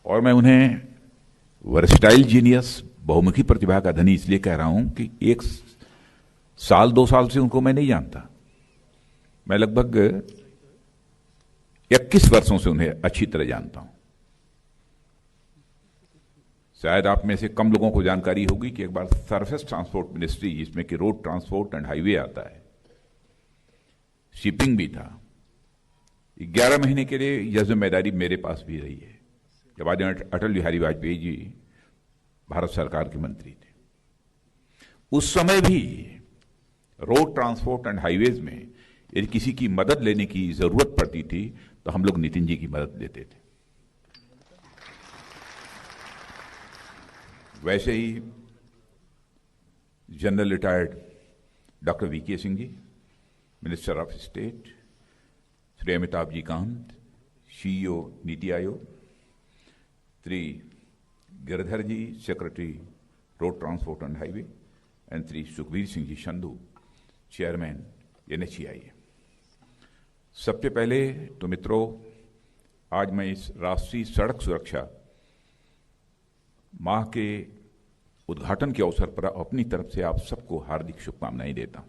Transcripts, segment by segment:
और मैं उन्हें वर्सटाइल जीनियस, बहुमुखी प्रतिभा का धनी इसलिए कह रहा हूं कि 1 साल 2 साल से उनको मैं नहीं जानता। मैं लगभग 21 वर्षों से उन्हें अच्छी तरह जानता हूं। शायद आप में से कम लोगों को जानकारी होगी कि एक बार सरफेस ट्रांसपोर्ट मिनिस्ट्री, जिसमें कि रोड ट्रांसपोर्ट एंड हाईवे आता है, शिपिंग भी था, 11 महीने के लिए यह जिम्मेदारी मेरे पास भी रही है जब आज अटल बिहारी वाजपेयी जी भारत सरकार के मंत्री थे। उस समय भी रोड ट्रांसपोर्ट एंड हाईवेज में यदि किसी की मदद लेने की जरूरत पड़ती थी तो हम लोग नितिन जी की मदद लेते थे। वैसे ही general retired doctor VK Singh ji, minister of state, Shri Amitabh ji Kant, CEO Niti Aayog, Shri Girdhar ji, secretary road transport and highway, and Shri Sukhbir Singh ji Sandhu, chairman NHAI। सबसे पहले तो मित्रों, आज मैं इस राष्ट्रीय सड़क सुरक्षा माह के उद्घाटन के अवसर पर अपनी तरफ से आप सबको हार्दिक शुभकामनाएं देता हूं।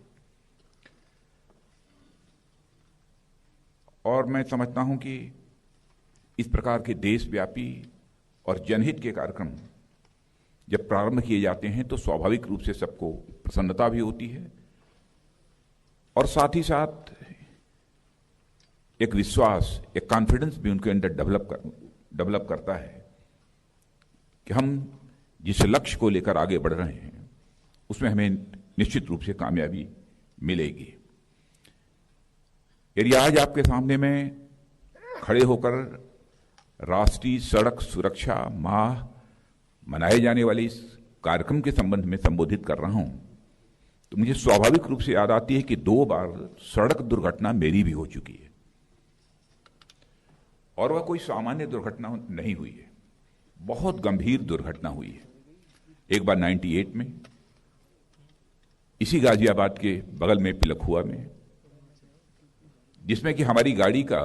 और मैं समझता हूं कि इस प्रकार के देशव्यापी और जनहित के कार्यक्रम जब प्रारंभ किए जाते हैं तो स्वाभाविक रूप से सबको प्रसन्नता भी होती है और साथ ही साथ एक विश्वास, एक कॉन्फिडेंस भी उनके अंदर डेवलप करता है कि हम जिस लक्ष्य को लेकर आगे बढ़ रहे हैं उसमें हमें निश्चित रूप से कामयाबी मिलेगी। यदि आज आपके सामने मैं खड़े होकर राष्ट्रीय सड़क सुरक्षा माह मनाए जाने वाले इस कार्यक्रम के संबंध में संबोधित कर रहा हूं तो मुझे स्वाभाविक रूप से याद आती है कि 2 बार सड़क दुर्घटना मेरी भी हो चुकी है और वह कोई सामान्य दुर्घटना नहीं हुई है, बहुत गंभीर दुर्घटना हुई है। एक बार 98 में इसी गाजियाबाद के बगल में पिलखुआ में, जिसमें कि हमारी गाड़ी का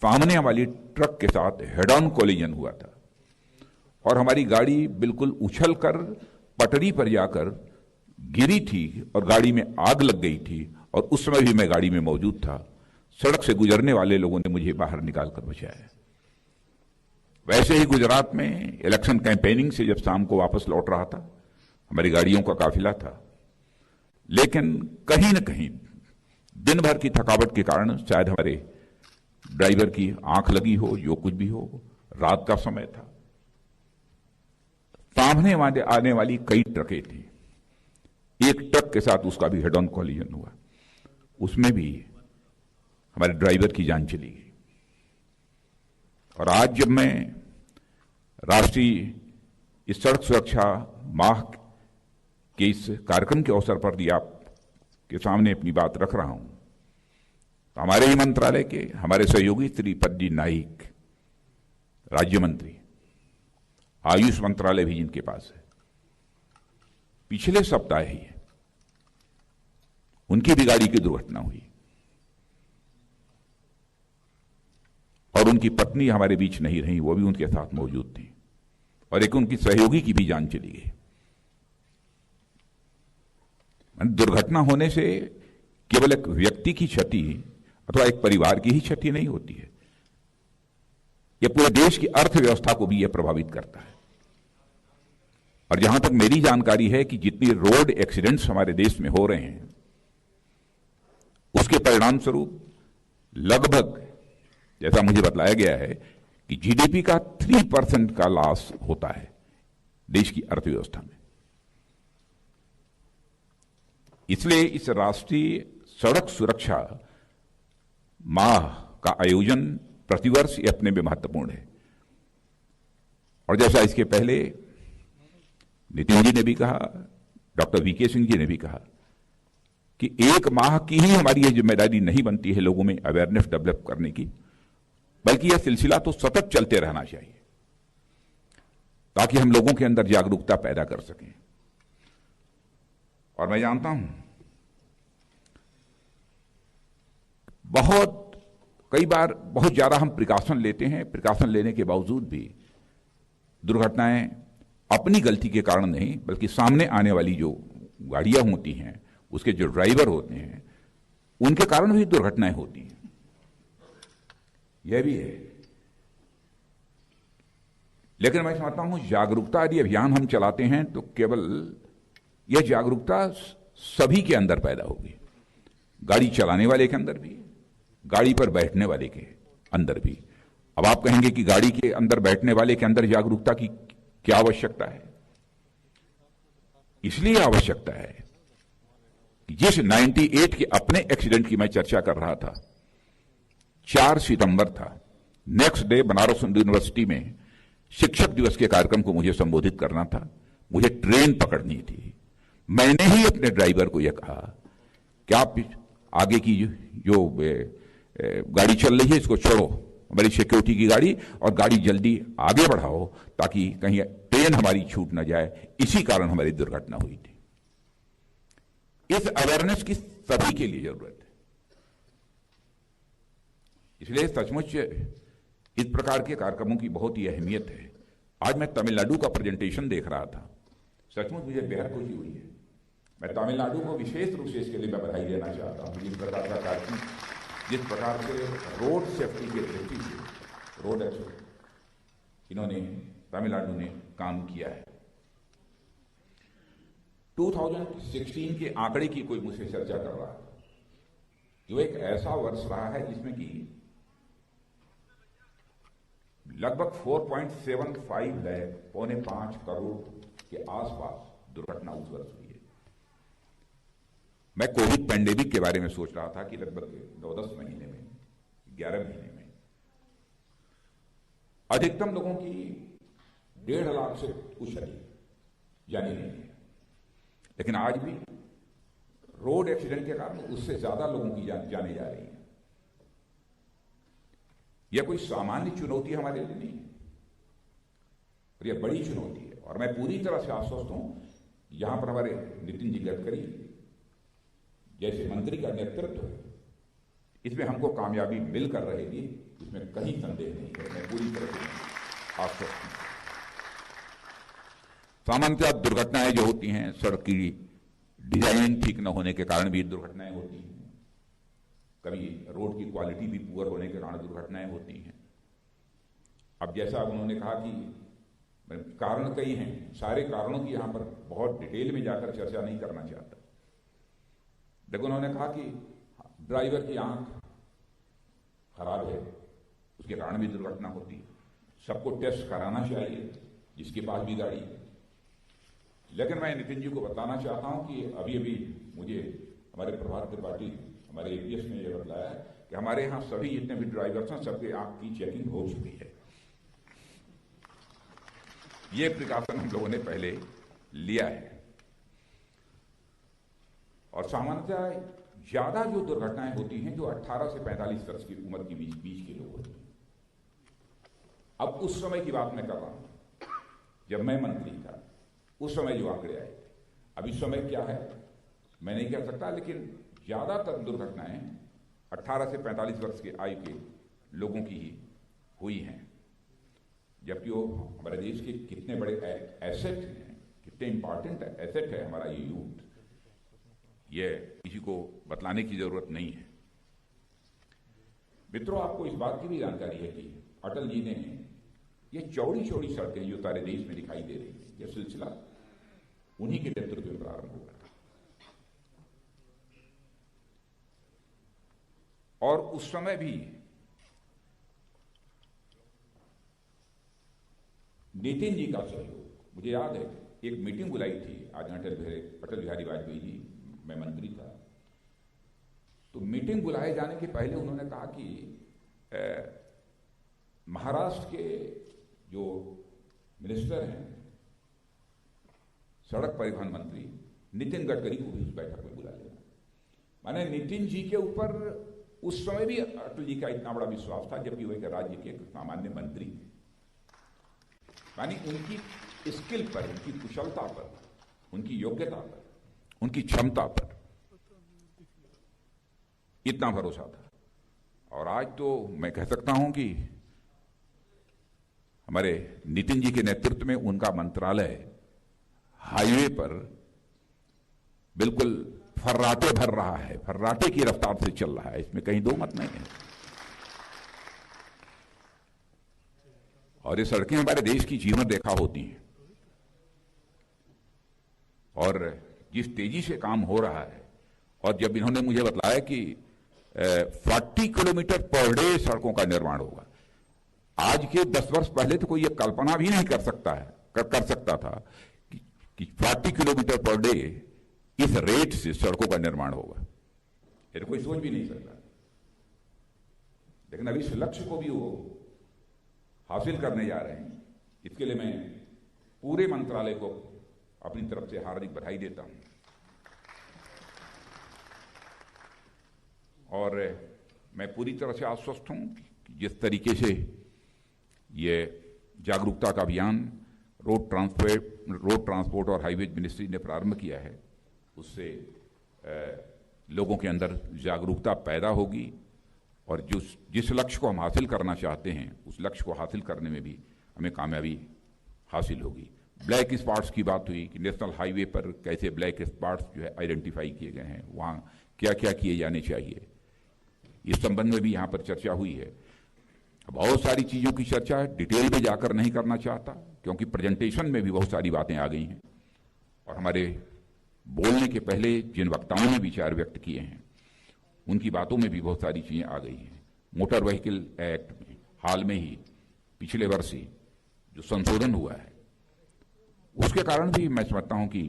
सामने वाली ट्रक के साथ हेड ऑन कोलिजन हुआ था और हमारी गाड़ी बिल्कुल उछलकर पटरी पर जाकर गिरी थी और गाड़ी में आग लग गई थी और उस समय भी मैं गाड़ी में मौजूद था। सड़क से गुजरने वाले लोगों ने मुझे बाहर निकालकर बचाया। वैसे ही गुजरात में इलेक्शन कैंपेनिंग से जब शाम को वापस लौट रहा था, हमारी गाड़ियों का काफिला था, लेकिन कहीं न कहीं दिन भर की थकावट के कारण शायद हमारे ड्राइवर की आंख लगी हो, जो कुछ भी हो, रात का समय था, सामने आने वाली कई ट्रकें थी, एक ट्रक के साथ उसका भी हेड ऑन कोलिजन हुआ, उसमें भी हमारे ड्राइवर की जान चली गई। और आज जब मैं राष्ट्रीय इस सड़क सुरक्षा माह के इस कार्यक्रम के अवसर पर भी आपके सामने अपनी बात रख रहा हूं तो हमारे ही मंत्रालय के हमारे सहयोगी श्री पद्मजी नाइक, राज्य मंत्री, आयुष मंत्रालय भी जिनके पास है, पिछले सप्ताह ही उनकी भी गाड़ी की दुर्घटना हुई और उनकी पत्नी हमारे बीच नहीं रही, वो भी उनके साथ मौजूद थी और एक उनकी सहयोगी की भी जान चली गई। दुर्घटना होने से केवल एक व्यक्ति की क्षति अथवा एक परिवार की ही क्षति नहीं होती है, यह पूरे देश की अर्थव्यवस्था को भी यह प्रभावित करता है। और जहां तक मेरी जानकारी है कि जितनी रोड एक्सीडेंट्स हमारे देश में हो रहे हैं उसके परिणाम स्वरूप लगभग, जैसा मुझे बतलाया गया है, कि GDP का 3% का लॉस होता है देश की अर्थव्यवस्था में। इसलिए इस राष्ट्रीय सड़क सुरक्षा माह का आयोजन प्रतिवर्ष ये अपने में महत्वपूर्ण है। और जैसा इसके पहले नितिन जी ने भी कहा, डॉक्टर वीके सिंह जी ने भी कहा कि 1 माह की ही हमारी यह जिम्मेदारी नहीं बनती है लोगों में अवेयरनेस डेवलप करने की, बल्कि यह सिलसिला तो सतत चलते रहना चाहिए ताकि हम लोगों के अंदर जागरूकता पैदा कर सकें। और मैं जानता हूं कई बार बहुत ज्यादा हम प्रिकॉशन लेते हैं, प्रिकॉशन लेने के बावजूद भी दुर्घटनाएं अपनी गलती के कारण नहीं, बल्कि सामने आने वाली जो गाड़ियां होती हैं, उसके जो ड्राइवर होते हैं, उनके कारण भी दुर्घटनाएं होती हैं। यह भी है। लेकिन मैं समझता हूं जागरूकता यदि अभियान हम चलाते हैं तो केवल यह जागरूकता सभी के अंदर पैदा होगी, गाड़ी चलाने वाले के अंदर भी, गाड़ी पर बैठने वाले के अंदर भी। अब आप कहेंगे कि गाड़ी के अंदर बैठने वाले के अंदर जागरूकता की क्या आवश्यकता है? इसलिए आवश्यकता है कि जिस 98 के अपने एक्सीडेंट की मैं चर्चा कर रहा था, 4 सितंबर था, नेक्स्ट डे बनारस यूनिवर्सिटी में शिक्षक दिवस के कार्यक्रम को मुझे संबोधित करना था, मुझे ट्रेन पकड़नी थी। मैंने ही अपने ड्राइवर को यह कहा कि आप आगे की जो गाड़ी चल रही है इसको छोड़ो, हमारी सिक्योरिटी की गाड़ी, और गाड़ी जल्दी आगे बढ़ाओ ताकि कहीं ट्रेन हमारी छूट न जाए। इसी कारण हमारी दुर्घटना हुई थी। इस अवेयरनेस की सभी के लिए जरूरत है। इसलिए सचमुच इस प्रकार के कार्यक्रमों की बहुत ही अहमियत है। आज मैं तमिलनाडु का प्रेजेंटेशन देख रहा था, सचमुच मुझे बेहद खुशी हुई है। मैं तमिलनाडु को विशेष रूप से इसके लिए मैं बधाई देना चाहता हूं। जिस प्रकार का कार्यक्रम, जिस प्रकार से रोड सेफ्टी के दृष्टि से रोड एक्सीडेंट इन्होंने तमिलनाडु ने काम किया है। 2016 के आंकड़े की कोई मुझसे चर्चा कर रहा है, जो एक ऐसा वर्ष रहा है जिसमें कि लगभग 4.75 लाख, 4.5 करोड़ के आसपास दुर्घटना उस वर्ष हुई है। मैं कोविड पैंडेमिक के बारे में सोच रहा था कि लगभग 9-10 महीने में, 11 महीने में अधिकतम लोगों की 1.5 लाख से कुछ अधिक जानी नहीं है। लेकिन आज भी रोड एक्सीडेंट के कारण उससे ज्यादा लोगों की जाने जा रही है। यह कोई सामान्य चुनौती हमारे लिए नहीं है, और यह बड़ी चुनौती है। और मैं पूरी तरह से आश्वस्त हूं, यहां पर हमारे नितिन जी गडकरी जैसे मंत्री का नेतृत्व है, इसमें हमको कामयाबी मिलकर रहेगी, इसमें कहीं संदेह नहीं है। मैं पूरी तरह से आश्वस्त हूं। सामान्यतः दुर्घटनाएं जो होती हैं, सड़क की डिजाइन ठीक न होने के कारण भी दुर्घटनाएं होती हैं, कभी रोड की क्वालिटी भी पुअर होने के कारण दुर्घटनाएं होती हैं। अब जैसा उन्होंने कहा कि कारण कई हैं, सारे कारणों की यहां पर बहुत डिटेल में जाकर चर्चा नहीं करना चाहता। देखो, उन्होंने कहा कि ड्राइवर की आंख खराब है, उसके कारण भी दुर्घटना होती है, सबको टेस्ट कराना चाहिए जिसके पास भी गाड़ी है। लेकिन मैं नितिन जी को बताना चाहता हूं कि अभी अभी मुझे हमारे प्रभात त्रिपाठी, हमारे एपीएस ने यह बताया कि हमारे यहां सभी जितने भी ड्राइवर्स हैं, सबके आंख की चेकिंग हो चुकी है। ये प्रिकॉशन हम लोगों ने पहले लिया है। और सामान्यतः ज्यादा जो दुर्घटनाएं होती हैं, जो 18 से 45 वर्ष की उम्र के बीच के लोग होते हैं। अब उस समय की बात मैं कर रहा हूं, जब मैं मंत्री था, उस समय जो आंकड़े आए थे। अब इस समय क्या है मैं नहीं कह सकता, लेकिन ज्यादातर दुर्घटनाएं 18 से 45 वर्ष के आयु के लोगों की ही हुई हैं। जबकि वो हमारे देश के कितने बड़े एसेट हैं, कितने इंपॉर्टेंट एसेट है हमारा ये यूथ, ये किसी को बतलाने की जरूरत नहीं है। मित्रों, आपको इस बात की भी जानकारी है कि अटल जी ने ये चौड़ी चौड़ी सड़कें जो सारे देश में दिखाई दे रही है, यह सिलसिला उन्हीं के नेतृत्व में प्रारंभ हुआ था। और उस समय भी नितिन जी का सहयोग, मुझे याद है एक मीटिंग बुलाई थी, आज अटल बिहारी वाजपेयी जी, मैं मंत्री था, तो मीटिंग बुलाए जाने के पहले उन्होंने कहा कि महाराष्ट्र के जो मिनिस्टर हैं, सड़क परिवहन मंत्री नितिन गडकरी को भी उस बैठक में बुला लेना। माने नितिन जी के ऊपर उस समय भी अटल जी का इतना बड़ा विश्वास था, जबकि वो एक राज्य के सामान्य मंत्री थे। यानी उनकी स्किल पर, उनकी कुशलता पर, उनकी योग्यता पर, उनकी क्षमता पर इतना भरोसा था। और आज तो मैं कह सकता हूं कि हमारे नितिन जी के नेतृत्व में उनका मंत्रालय हाईवे पर बिल्कुल फर्राटे भर रहा है, फर्राटे की रफ्तार से चल रहा है, इसमें कहीं दो मत नहीं है। और ये सड़कें हमारे देश की जीवन रेखा होती हैं, और जिस तेजी से काम हो रहा है, और जब इन्होंने मुझे बताया कि 40 किलोमीटर पर डे सड़कों का निर्माण होगा, आज के 10 वर्ष पहले तो कोई ये कल्पना भी नहीं कर सकता था कि 40 किलोमीटर पर डे इस रेट से सड़कों का निर्माण होगा। ये तो कोई सोच भी नहीं सकता। लेकिन अभी इस लक्ष्य को भी वो हासिल करने जा रहे हैं। इसके लिए मैं पूरे मंत्रालय को अपनी तरफ से हार्दिक बधाई देता हूं। और मैं पूरी तरह से आश्वस्त हूं कि जिस तरीके से ये जागरूकता का अभियान रोड ट्रांसपोर्ट और हाईवे मिनिस्ट्री ने प्रारंभ किया है, उससे लोगों के अंदर जागरूकता पैदा होगी, और जिस लक्ष्य को हम हासिल करना चाहते हैं उस लक्ष्य को हासिल करने में भी हमें कामयाबी हासिल होगी। ब्लैक स्पॉट्स की बात हुई कि नेशनल हाईवे पर कैसे ब्लैक स्पॉट्स जो है आइडेंटिफाई किए गए हैं, वहाँ क्या क्या किए जाने चाहिए, इस संबंध में भी यहाँ पर चर्चा हुई है। बहुत सारी चीज़ों की चर्चा डिटेल में जाकर नहीं करना चाहता, क्योंकि प्रेजेंटेशन में भी बहुत सारी बातें आ गई हैं, और हमारे बोलने के पहले जिन वक्ताओं ने विचार व्यक्त किए हैं उनकी बातों में भी बहुत सारी चीजें आ गई हैं। मोटर व्हीकल एक्ट में हाल में ही पिछले वर्ष ही जो संशोधन हुआ है, उसके कारण भी मैं समझता हूं कि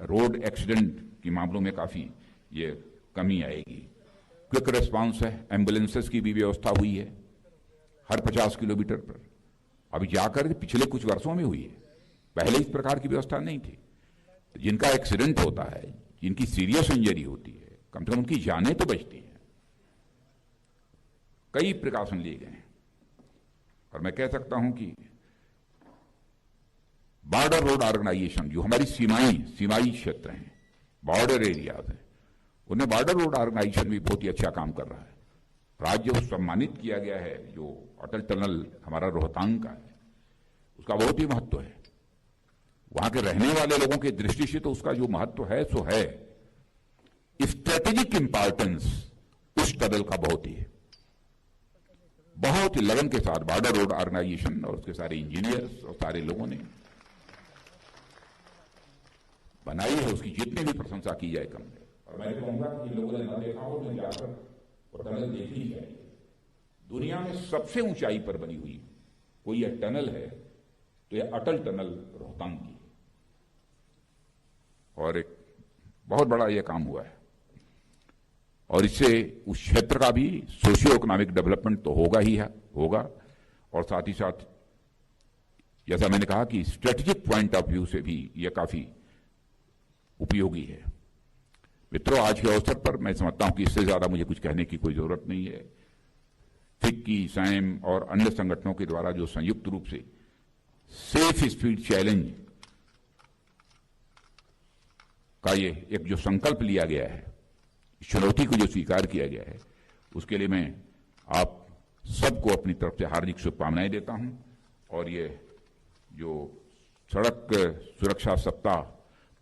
रोड एक्सीडेंट के मामलों में काफी ये कमी आएगी। क्विक रिस्पांस है, एम्बुलेंसेस की भी व्यवस्था हुई है हर 50 किलोमीटर पर, अभी जाकर पिछले कुछ वर्षों में हुई है, पहले इस प्रकार की व्यवस्था नहीं थी। जिनका एक्सीडेंट होता है, जिनकी सीरियस इंजरी होती है, कम से कम उनकी जानें तो बचती हैं। कई प्रिकॉशन लिए गए हैं, और मैं कह सकता हूं कि बॉर्डर रोड ऑर्गेनाइजेशन जो हमारी सीमाई क्षेत्र हैं, बॉर्डर एरियाज हैं, उन्हें बॉर्डर रोड ऑर्गेनाइजेशन भी बहुत ही अच्छा काम कर रहा है। राज्य को सम्मानित किया गया है, जो अटल टनल हमारा रोहतांग का है, उसका बहुत ही महत्व है। वहां के रहने वाले लोगों की दृष्टि से तो उसका जो महत्व है सो है। स्ट्रेटेजिक इंपॉर्टेंस उस टनल का बहुत ही लगन के साथ बॉर्डर रोड ऑर्गेनाइजेशन और उसके सारे इंजीनियर्स और सारे लोगों ने बनाई है, उसकी जितनी भी प्रशंसा की जाए कम है। और मैं कहूंगा कि लोगों ने न देखा हो तो जाकर वो टनल देखनी चाहिए। दुनिया में सबसे ऊंचाई पर बनी हुई कोई यह टनल है तो यह अटल टनल रोहतांग की, और एक बहुत बड़ा यह काम हुआ है, और इससे उस क्षेत्र का भी सोशियो इकोनॉमिक डेवलपमेंट तो होगा, और साथ ही साथ जैसा मैंने कहा कि स्ट्रेटेजिक पॉइंट ऑफ व्यू से भी यह काफी उपयोगी है। मित्रों, आज के अवसर पर मैं समझता हूं कि इससे ज्यादा मुझे कुछ कहने की कोई जरूरत नहीं है। फिक्की, सैम और अन्य संगठनों के द्वारा जो संयुक्त रूप से सेफ स्पीड चैलेंज का ये एक जो संकल्प लिया गया है, चुनौती को जो स्वीकार किया गया है, उसके लिए मैं आप सबको अपनी तरफ से हार्दिक शुभकामनाएं देता हूं। और ये जो सड़क सुरक्षा सप्ताह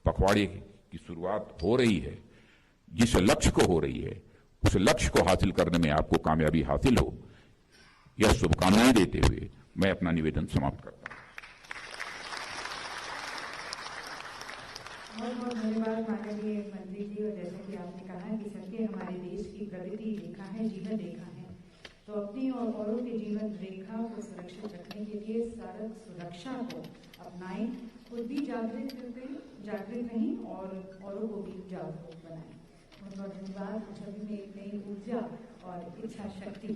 पखवाड़े की शुरुआत हो रही है, जिस लक्ष्य को हो रही है, उस लक्ष्य को हासिल करने में आपको कामयाबी हासिल हो, यह शुभकामनाएं देते हुए मैं अपना निवेदन समाप्त करता हूं। बहुत बहुत धन्यवाद माननीय मंत्री जी। और जैसा कि आपने कहा कि सड़कें हमारे देश की प्रगति रेखा है, जीवन रेखा है, तो अपनी और औरों के जीवन रेखा को सुरक्षित रखने के लिए सड़क सुरक्षा को अपनाएं, खुद भी जागृत रहें और औरों को भी जागरूक बनाएं। बहुत बहुत धन्यवाद। सभी में एक नई ऊर्जा और इच्छा शक्ति